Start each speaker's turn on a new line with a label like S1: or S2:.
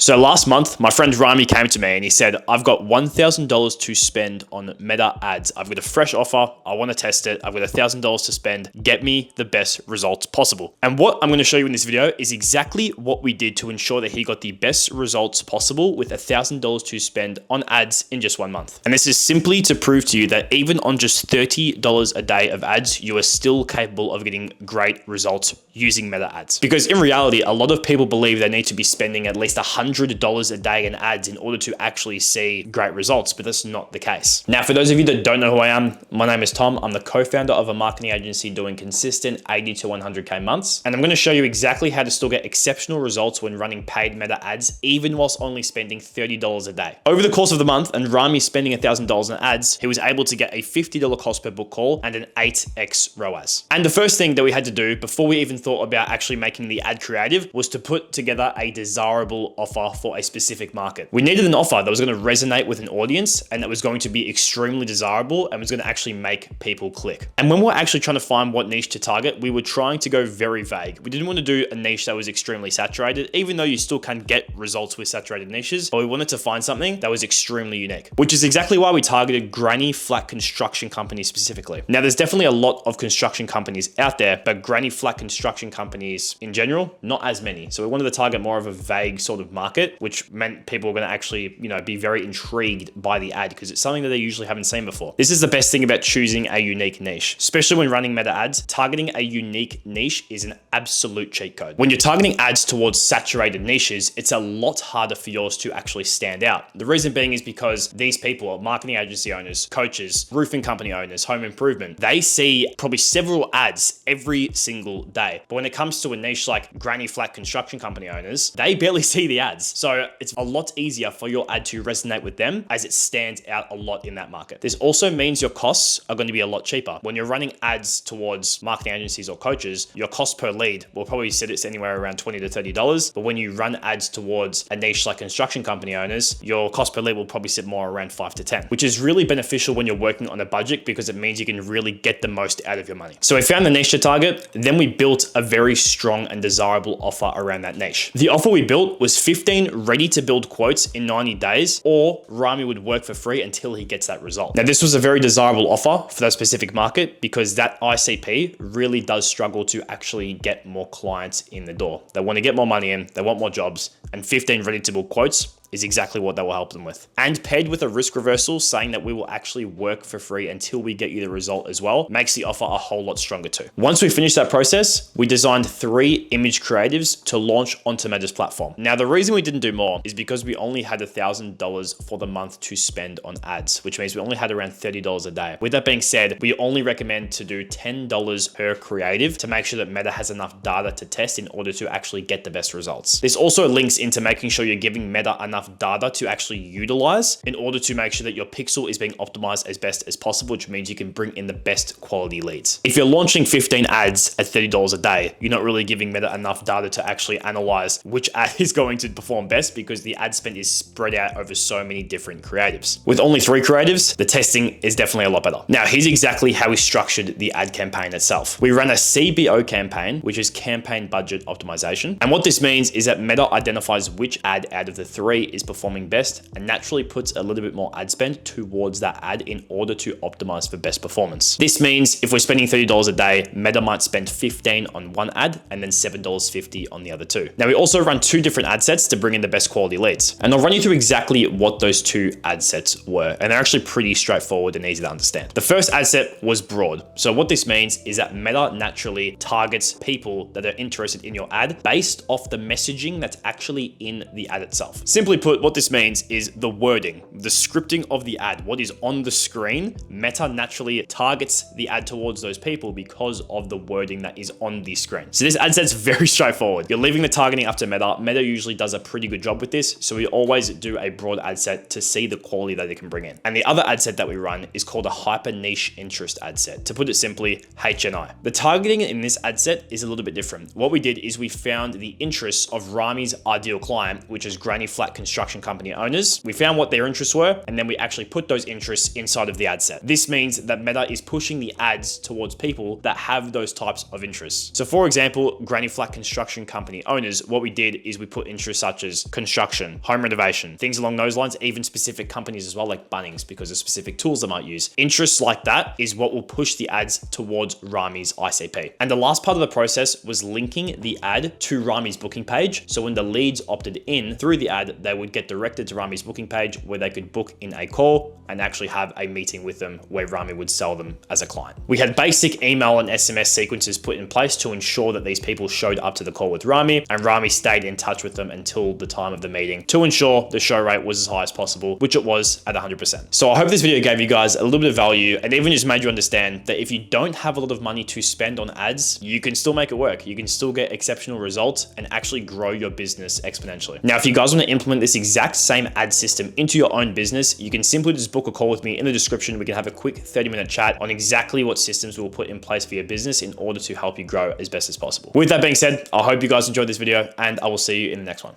S1: So last month, my friend Rami came to me and he said, I've got $1,000 to spend on Meta ads. I've got a fresh offer. I want to test it. I've got $1,000 to spend. Get me the best results possible. And what I'm going to show you in this video is exactly what we did to ensure that he got the best results possible with $1,000 to spend on ads in just 1 month. And this is simply to prove to you that even on just $30 a day of ads, you are still capable of getting great results using Meta ads. Because in reality, a lot of people believe they need to be spending at least $100 a day in ads in order to actually see great results, but that's not the case. Now, for those of you that don't know who I am, my name is Tom. I'm the co-founder of a marketing agency doing consistent 80 to 100K months. And I'm going to show you exactly how to still get exceptional results when running paid Meta ads, even whilst only spending $30 a day. Over the course of the month, and Rami spending $1,000 in ads, he was able to get a $50 cost per book call and an 8x ROAS. And the first thing that we had to do before we even thought about actually making the ad creative was to put together a desirable offer for a specific market. We needed an offer that was going to resonate with an audience and that was going to be extremely desirable and was going to actually make people click. And when we're actually trying to find what niche to target, we were trying to go very vague. We didn't want to do a niche that was extremely saturated, even though you still can get results with saturated niches, but we wanted to find something that was extremely unique, which is exactly why we targeted granny flat construction companies specifically. Now, there's definitely a lot of construction companies out there, but granny flat construction companies in general, not as many. So we wanted to target more of a vague sort of market, which meant people were going to actually, be very intrigued by the ad because it's something that they usually haven't seen before. This is the best thing about choosing a unique niche, especially when running Meta ads. Targeting a unique niche is an absolute cheat code. When you're targeting ads towards saturated niches, it's a lot harder for yours to actually stand out. The reason being is because these people are marketing agency owners, coaches, roofing company owners, home improvement. They see probably several ads every single day. But when it comes to a niche like granny flat construction company owners, they barely see the ads. So it's a lot easier for your ad to resonate with them as it stands out a lot in that market. This also means your costs are going to be a lot cheaper. When you're running ads towards marketing agencies or coaches, your cost per lead will probably set it anywhere around $20 to $30. But when you run ads towards a niche like construction company owners, your cost per lead will probably sit more around $5 to $10, which is really beneficial when you're working on a budget because it means you can really get the most out of your money. So we found the niche to target, then we built a very strong and desirable offer around that niche. The offer we built was 15 ready to build quotes in 90 days, or Rami would work for free until he gets that result. Now, this was a very desirable offer for that specific market because that ICP really does struggle to actually get more clients in the door. They want to get more money in, they want more jobs, and 15 ready to build quotes is exactly what that will help them with. And paired with a risk reversal saying that we will actually work for free until we get you the result as well, makes the offer a whole lot stronger too. Once we finished that process, we designed 3 image creatives to launch onto Meta's platform. Now, the reason we didn't do more is because we only had $1,000 for the month to spend on ads, which means we only had around $30 a day. With that being said, we only recommend to do $10 per creative to make sure that Meta has enough data to test in order to actually get the best results. This also links into making sure you're giving Meta enough data to actually utilize in order to make sure that your pixel is being optimized as best as possible, which means you can bring in the best quality leads. If you're launching 15 ads at $30 a day, you're not really giving Meta enough data to actually analyze which ad is going to perform best because the ad spend is spread out over so many different creatives. With only 3 creatives, the testing is definitely a lot better. Now, here's exactly how we structured the ad campaign itself. We ran a CBO campaign, which is campaign budget optimization. And what this means is that Meta identifies which ad out of the 3 is performing best and naturally puts a little bit more ad spend towards that ad in order to optimize for best performance. This means if we're spending $30 a day, Meta might spend 15 on one ad and then $7.50 on the other 2. Now, we also run 2 different ad sets to bring in the best quality leads. And I'll run you through exactly what those 2 ad sets were. And they're actually pretty straightforward and easy to understand. The first ad set was broad. So what this means is that Meta naturally targets people that are interested in your ad based off the messaging that's actually in the ad itself. Simply put, what this means is the wording, the scripting of the ad, what is on the screen. Meta naturally targets the ad towards those people because of the wording that is on the screen. So this ad set's very straightforward. You're leaving the targeting up to Meta. Meta usually does a pretty good job with this. So we always do a broad ad set to see the quality that it can bring in. And the other ad set that we run is called a hyper niche interest ad set. To put it simply, HNI. The targeting in this ad set is a little bit different. What we did is we found the interests of Rami's ideal client, which is granny flat construction construction company owners. We found what their interests were, and then we actually put those interests inside of the ad set. This means that Meta is pushing the ads towards people that have those types of interests. So for example, granny flat construction company owners, what we did is we put interests such as construction, home renovation, things along those lines, even specific companies as well, like Bunnings, because of specific tools they might use. Interests like that is what will push the ads towards Rami's ICP. And the last part of the process was linking the ad to Rami's booking page. So when the leads opted in through the ad, they would get directed to Rami's booking page where they could book in a call and actually have a meeting with them where Rami would sell them as a client. We had basic email and SMS sequences put in place to ensure that these people showed up to the call with Rami, and Rami stayed in touch with them until the time of the meeting to ensure the show rate was as high as possible, which it was at 100%. So I hope this video gave you guys a little bit of value and even just made you understand that if you don't have a lot of money to spend on ads, you can still make it work. You can still get exceptional results and actually grow your business exponentially. Now, if you guys want to implement this exact same ad system into your own business, you can simply just book a call with me in the description. We can have a quick 30-minute chat on exactly what systems we'll put in place for your business in order to help you grow as best as possible. With that being said, I hope you guys enjoyed this video and I will see you in the next one.